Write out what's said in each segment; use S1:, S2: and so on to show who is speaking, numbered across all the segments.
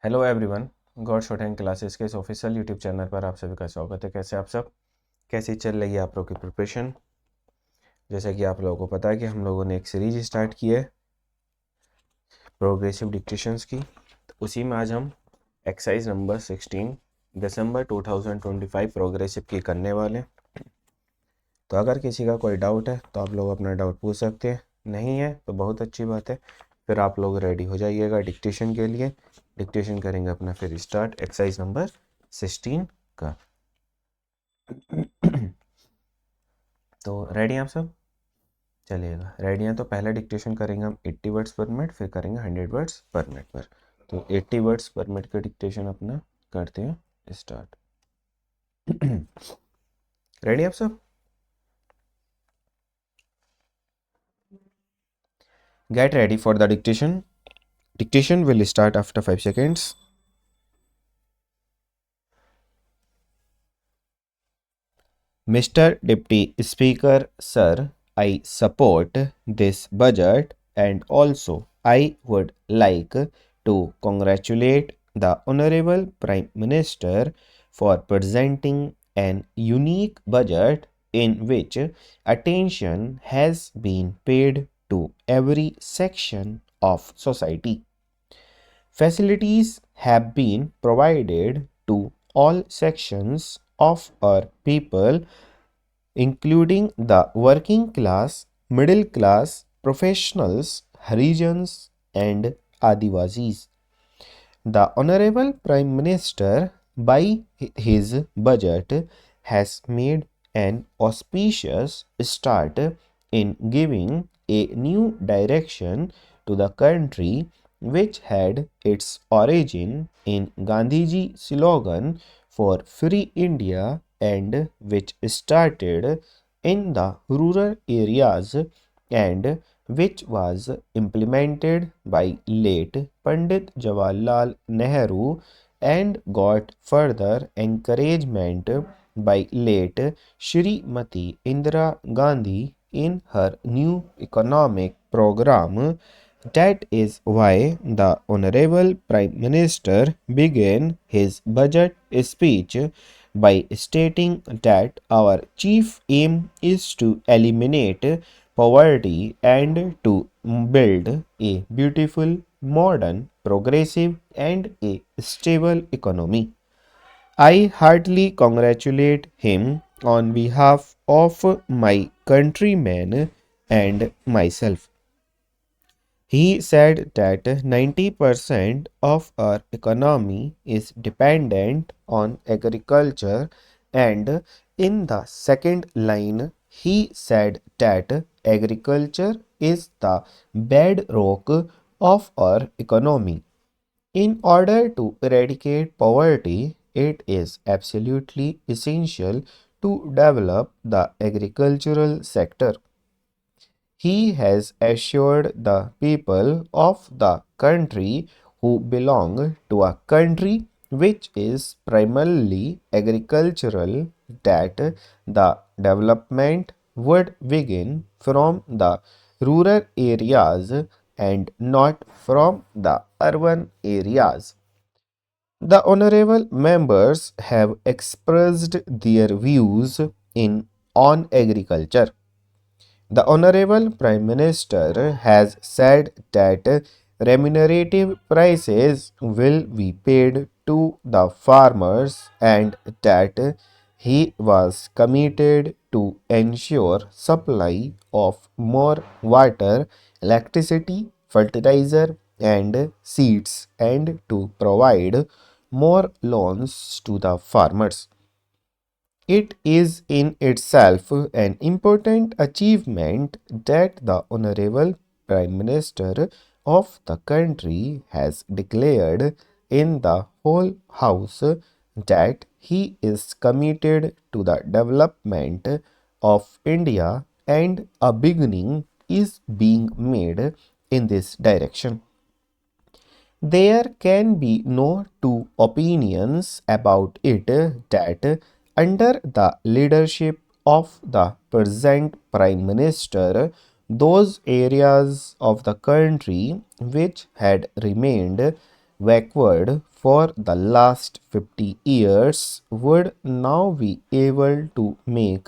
S1: Hello everyone. God short hand classes के इस official YouTube channel पर आप सभी का स्वागत है। कैसे आप सब, कैसी चल रही है आप लोगों की प्रिपरेशन? जैसा कि आप लोगों को पता है कि हम लोगों ने एक सीरीज स्टार्ट की है प्रोग्रेसिव डिक्टेशंस की, तो उसी में आज हम एक्सरसाइज नंबर 16 दिसंबर 2025 प्रोग्रेसिव की करने वाले हैं। तो अगर किसी का कोई डाउट है तो आप लोग अपना डाउट पूछ सकते हैं, नहीं है तो बहुत अच्छी बात है, फिर आप लोग रेडी हो जाइएगा डिक्टेशन के लिए। डिक्टेशन करेंगे अपना फिर स्टार्ट एक्सरसाइज नंबर 16 का। तो रेडी हैं आप सब? चलिएगा, रेडी हैं तो पहला डिक्टेशन करेंगे हम 80 वर्ड्स पर मिनट, फिर करेंगे 100 वर्ड्स पर मिनट पर। तो 80 वर्ड्स पर मिनट का डिक्टेशन अपना करते हैं स्टार्ट। रेडी आप सब? Get ready for the dictation. Dictation will start after 5 seconds. Mr. Deputy Speaker, Sir, I support this budget and also I would like to congratulate the Honorable Prime Minister for presenting an unique budget in which attention has been paid to every section of society. Facilities have been provided to all sections of our people, including the working class, middle class, professionals, Harijans, and Adivasis. The Honorable Prime Minister, by his budget, has made an auspicious start in giving a new direction to the country, which had its origin in Gandhiji slogan for Free India and which started in the rural areas and which was implemented by late Pandit Jawaharlal Nehru and got further encouragement by late Shrimati Indira Gandhi in her new economic program. That is why the Honorable Prime Minister began his budget speech by stating that our chief aim is to eliminate poverty and to build a beautiful, modern, progressive, and a stable economy. I heartily congratulate him on behalf of my countrymen and myself. He said that 90% of our economy is dependent on agriculture, and in the second line, he said that agriculture is the bedrock of our economy. In order to eradicate poverty, it is absolutely essential to develop the agricultural sector. He has assured the people of the country who belong to a country which is primarily agricultural that the development would begin from the rural areas and not from the urban areas. The honorable members have expressed their views in on agriculture. The Honorable Prime Minister has said that remunerative prices will be paid to the farmers and that he was committed to ensure supply of more water, electricity, fertilizer and seeds and to provide more loans to the farmers. It is in itself an important achievement that the Honorable Prime Minister of the country has declared in the whole House that he is committed to the development of India and a beginning is being made in this direction. There can be no two opinions about it that under the leadership of the present Prime Minister, those areas of the country which had remained backward for the last 50 years would now be able to make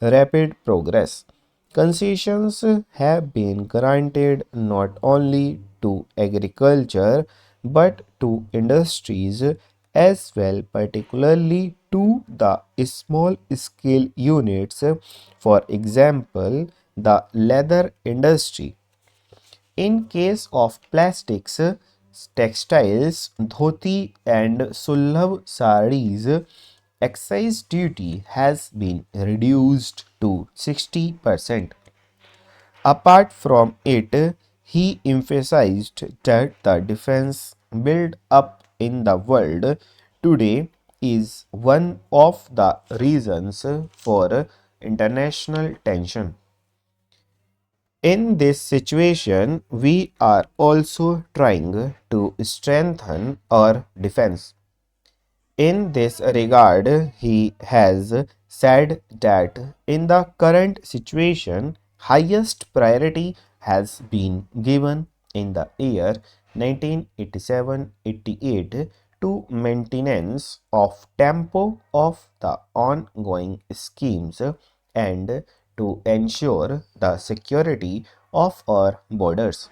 S1: rapid progress. Concessions have been granted not only to agriculture but to industries as well, particularly to the small scale units, for example, the leather industry. In case of plastics, textiles, dhoti and sulabh sarees, excise duty has been reduced to 60%. Apart from it, he emphasized that the defense built up in the world today is one of the reasons for international tension. In this situation, we are also trying to strengthen our defense. In this regard, he has said that in the current situation, highest priority has been given in the year 1987-88 to maintenance of tempo of the ongoing schemes and to ensure the security of our borders.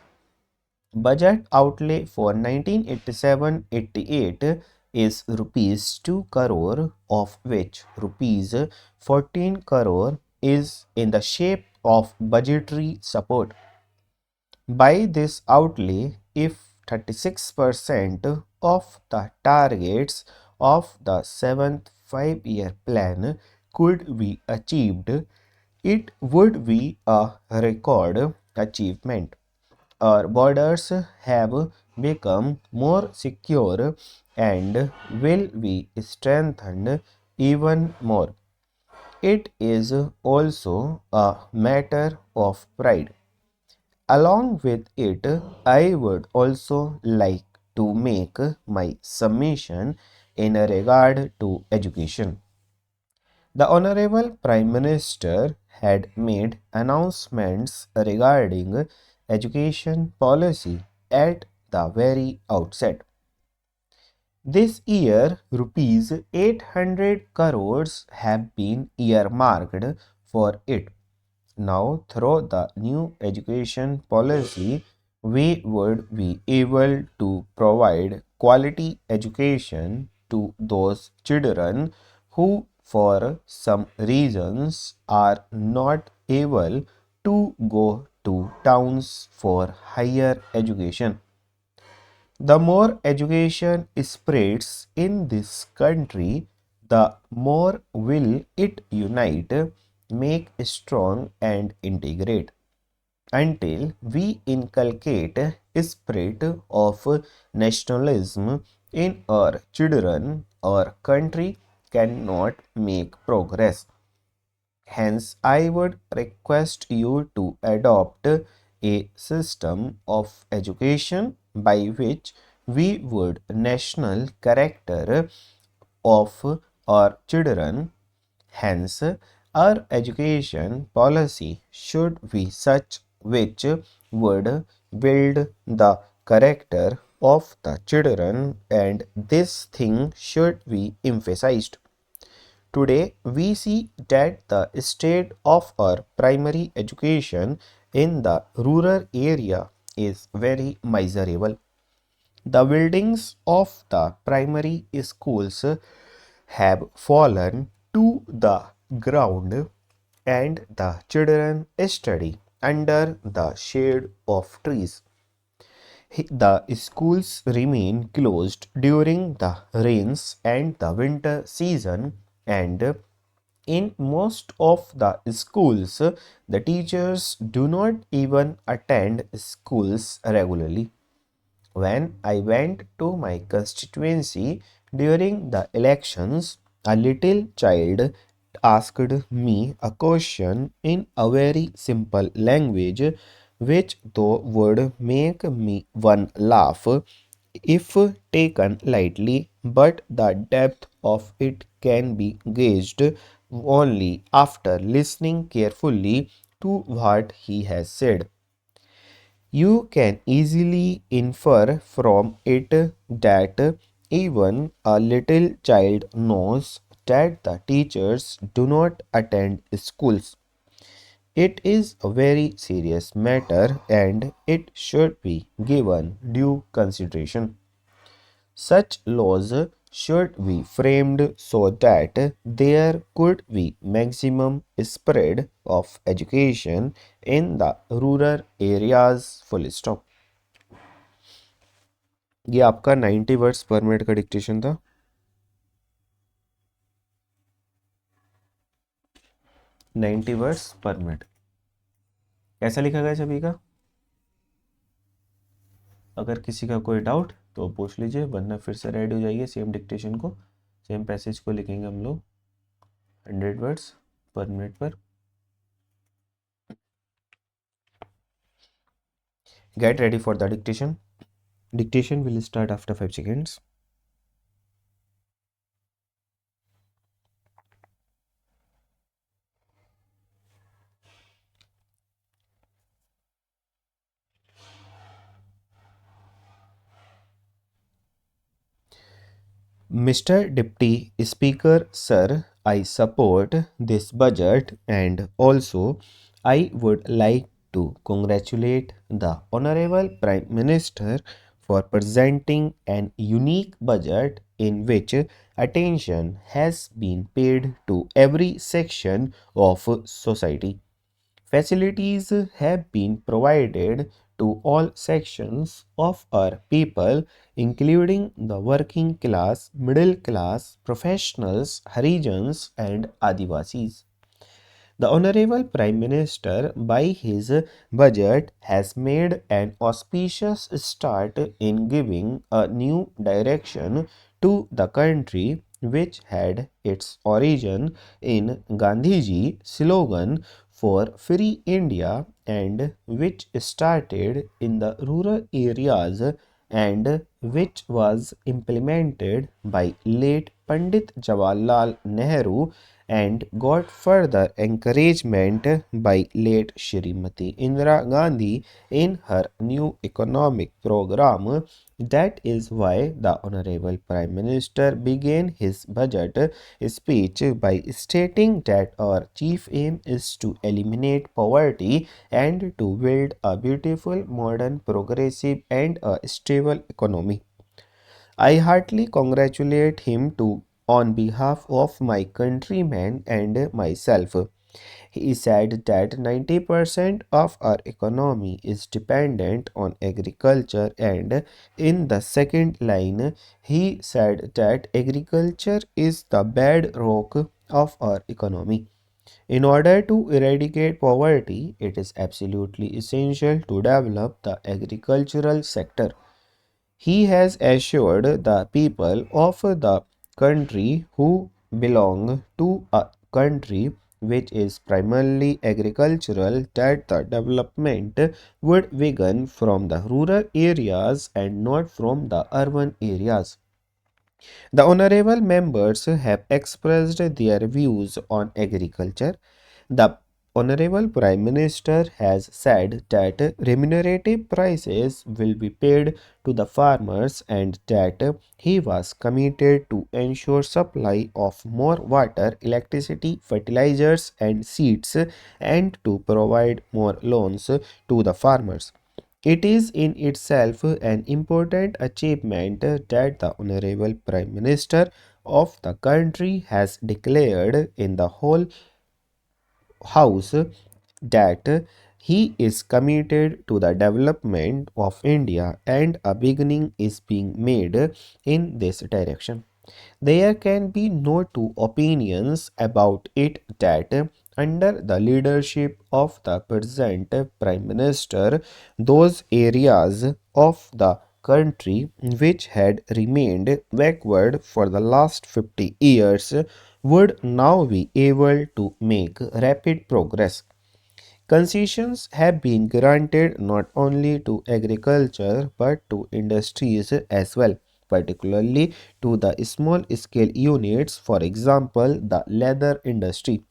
S1: Budget outlay for 1987-88 is rupees 2 crore, of which rupees 14 crore is in the shape of budgetary support. By this outlay, if 36% of the targets of the 7th 5-year plan could be achieved, it would be a record achievement. Our borders have become more secure and will be strengthened even more. It is also a matter of pride. Along with it, I would also like to make my submission in regard to education. The Honorable Prime Minister had made announcements regarding education policy at the very outset. This year, rupees 800 crores have been earmarked for it. Now, through the new education policy, we would be able to provide quality education to those children who, for some reasons, are not able to go to towns for higher education. The more education spreads in this country, the more will it unite, make strong and integrate. Until we inculcate a spirit of nationalism in our children, our country cannot make progress. Hence, I would request you to adopt a system of education by which we would national character of our children. Hence, our education policy should be such which would build the character of the children, and this thing should be emphasized. Today, we see that the state of our primary education in the rural area is very miserable. The buildings of the primary schools have fallen to the ground and the children study under the shade of trees. The schools remain closed during the rains and the winter season, and in most of the schools, the teachers do not even attend schools regularly. When I went to my constituency during the elections, a little child asked me a question in a very simple language, which though would make me one laugh if taken lightly, but the depth of it can be gauged only after listening carefully to what he has said. You can easily infer from it that even a little child knows that the teachers do not attend schools. It is a very serious matter and it should be given due consideration. Such laws should be framed so that there could be maximum spread of education in the rural areas. Full stop. ये आपका 90 words पर minute का dictation था. 90 words पर minute. कैसा लिखा गया सभी का? अगर किसी का कोई डाउट तो पूछ लीजिए, वरना फिर से रेडी हो जाइए. सेम डिक्टेशन को, सेम पैसेज को लिखेंगे हम लोग 100 वर्ड्स पर मिनट पर. Get ready for the dictation. Dictation will start after 5 seconds. Mr. Deputy Speaker, sir, I support this budget and also I would like to congratulate the Honorable Prime Minister for presenting an unique budget in which attention has been paid to every section of society. Facilities have been provided to all sections of our people, including the working class, middle class, professionals, Harijans, and Adivasis. The Honorable Prime Minister, by his budget, has made an auspicious start in giving a new direction to the country, which had its origin in Gandhiji slogan for Free India and which started in the rural areas and which was implemented by late Pandit Jawaharlal Nehru and got further encouragement by late Shrimati Indira Gandhi in her new economic program. That is why the Honorable Prime Minister began his budget speech by stating that our chief aim is to eliminate poverty and to build a beautiful, modern, progressive, and a stable economy. I heartily congratulate him too on behalf of my countrymen and myself. He said that 90% of our economy is dependent on agriculture, and in the second line, he said that agriculture is the bedrock of our economy. In order to eradicate poverty, it is absolutely essential to develop the agricultural sector. He has assured the people of the country who belong to a country which is primarily agricultural that the development would begin from the rural areas and not from the urban areas. The honorable members have expressed their views on agriculture. The Honorable Prime Minister has said that remunerative prices will be paid to the farmers and that he was committed to ensure supply of more water, electricity, fertilizers and seeds and to provide more loans to the farmers. It is in itself an important achievement that the Honorable Prime Minister of the country has declared in the whole House that he is committed to the development of India and a beginning is being made in this direction. There can be no two opinions about it that under the leadership of the present Prime Minister, those areas of the country which had remained backward for the last 50 years would now be able to make rapid progress. Concessions have been granted not only to agriculture but to industries as well, particularly to the small scale units, for example, the leather industry.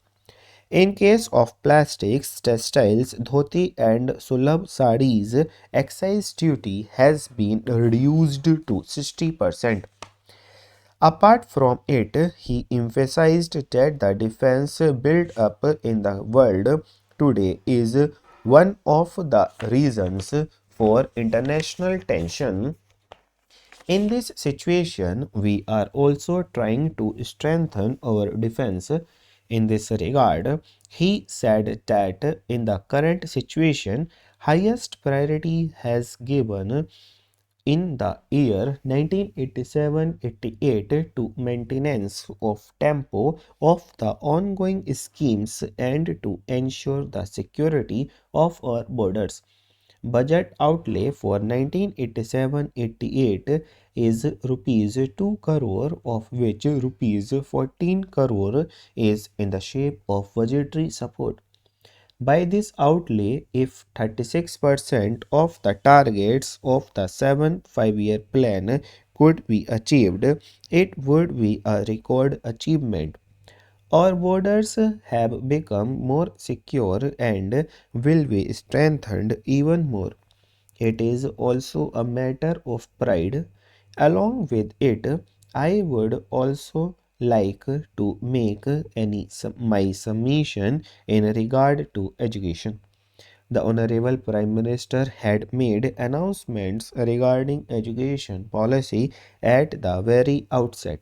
S1: In case of plastics, textiles, dhoti and sulabh sarees, excise duty has been reduced to 60%. Apart from it, he emphasized that the defense built up in the world today is one of the reasons for international tension. In this situation, we are also trying to strengthen our defense. In this regard, he said that in the current situation, highest priority has given in the year 1987-88 to maintenance of tempo of the ongoing schemes and to ensure the security of our borders. Budget outlay for 1987-88 is rupees 2 crore, of which rupees 14 crore is in the shape of budgetary support. By this outlay, if 36% of the targets of the 7 5-year plan could be achieved, it would be a record achievement. Our borders have become more secure and will be strengthened even more. It is also a matter of pride. Along with it, I would also like to make my submission in regard to education. The Honorable Prime Minister had made announcements regarding education policy at the very outset.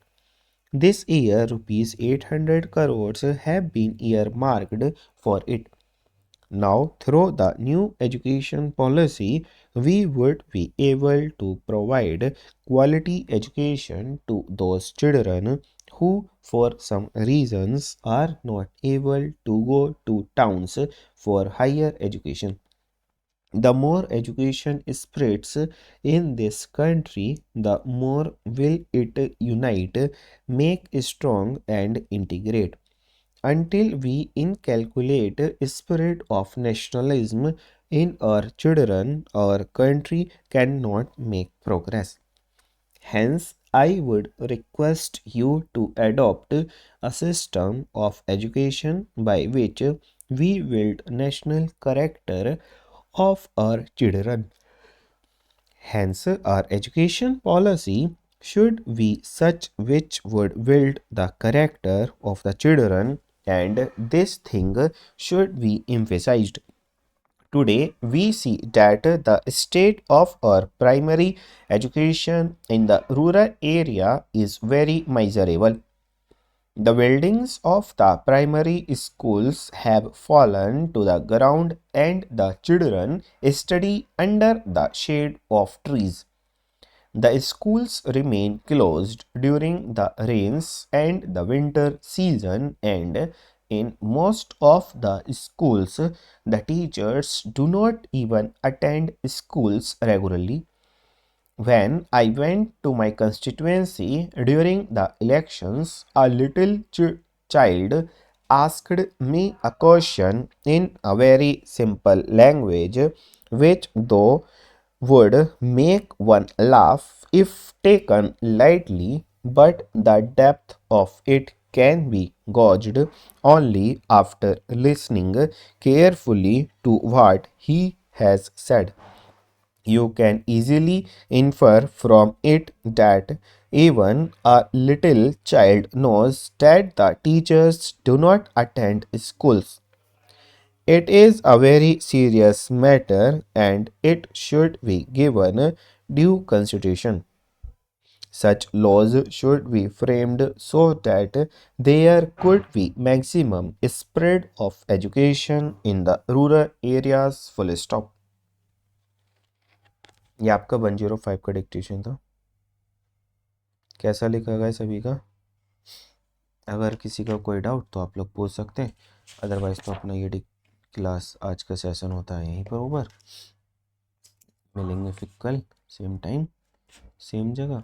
S1: This year, rupees 800 crores have been earmarked for it. Now, through the new education policy, we would be able to provide quality education to those children who, for some reasons, are not able to go to towns for higher education. The more education spreads in this country, the more will it unite, make strong, and integrate. Until we inculcate a spirit of nationalism in our children, our country cannot make progress. Hence, I would request you to adopt a system of education by which we build national character of our children. Hence, our education policy should be such which would build the character of the children, and this thing should be emphasized. Today, we see that the state of our primary education in the rural area is very miserable. The buildings of the primary schools have fallen to the ground and the children study under the shade of trees. The schools remain closed during the rains and the winter season, and in most of the schools, the teachers do not even attend schools regularly. When I went to my constituency during the elections, a little child asked me a question in a very simple language, which, though would make one laugh if taken lightly, but the depth of it can be gauged only after listening carefully to what he has said. You can easily infer from it that even a little child knows that the teachers do not attend schools. It is a very serious matter and it should be given due consideration. Such laws should be framed so that there could be maximum spread of education in the rural areas. Full stop. ये आपका 105 का dictation था। कैसा लिखा गया सभी का? अगर किसी का कोई डाउट तो आप लोग पूछ सकते हैं, अदरवाइज तो अपना ये क्लास आज का सेशन होता है यहीं पर ओवर। मिलेंगे फिर कल सेम टाइम सेम जगह।